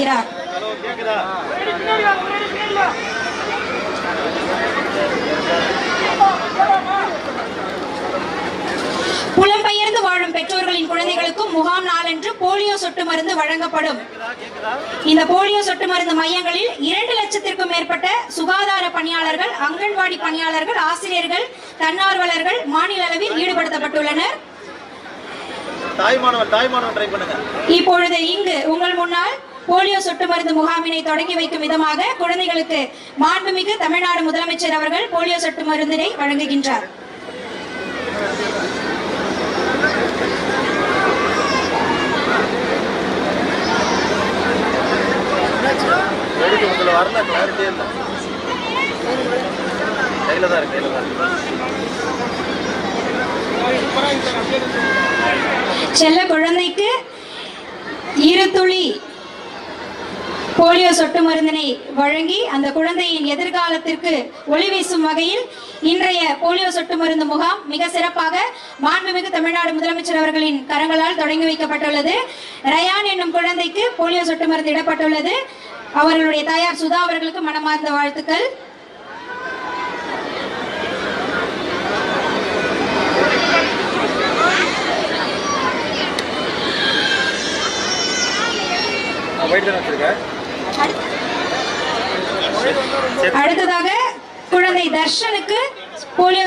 வைக்கிறார். புலம்பெயர்ந்து வாழும் பெற்றோர்களின் குழந்தைகளுக்கும் முகாம் நாளன்று போலியோ சொட்டு மருந்து வழங்கப்படும். இந்த போலியோ சொட்டு மருந்து மையங்களில் 2 லட்சத்திற்கும் மேற்பட்ட சுகாதார பணியாளர்கள், அங்கன்வாடி பணியாளர்கள், ஆசிரியர்கள், தன்னார்வலர்கள் மாநில அளவில் ஈடுபடுத்தப்பட்டுள்ளனர். இப்பொழுது இங்கு உங்கள் முன்னால் போலியோ சொட்டு மருந்து முகாமினை தொடங்கி வைக்கும் விதமாக குழந்தைகளுக்கு மாண்புமிகு தமிழ்நாடு முதலமைச்சர் அவர்கள் போலியோ சொட்டு மருந்தினை வழங்குகின்றார். செல்ல குழந்தைக்கு 2 துளி போலியோ சொட்டு மருந்தினை வழங்கி அந்த குழந்தையின் எதிர்காலத்திற்கு ஒளி வீசும் வகையில் இன்றைய போலியோ சொட்டு மருந்து முகாம் மிக சிறப்பாக மாண்புமிகு தமிழ்நாடு முதலமைச்சர் அவர்களின் கரங்களால் தொடங்கி வைக்கப்பட்டுள்ளது. ரயான் என்னும் குழந்தைக்கு போலியோ சொட்டு மருந்து இடப்பட்டுள்ளது. அவர்களுடைய தாயார் சுதா அவர்களுக்கு மனமார்ந்த வாழ்த்துக்கள். அடுத்ததாக குழந்தை தர்ஷனுக்கு போலியோ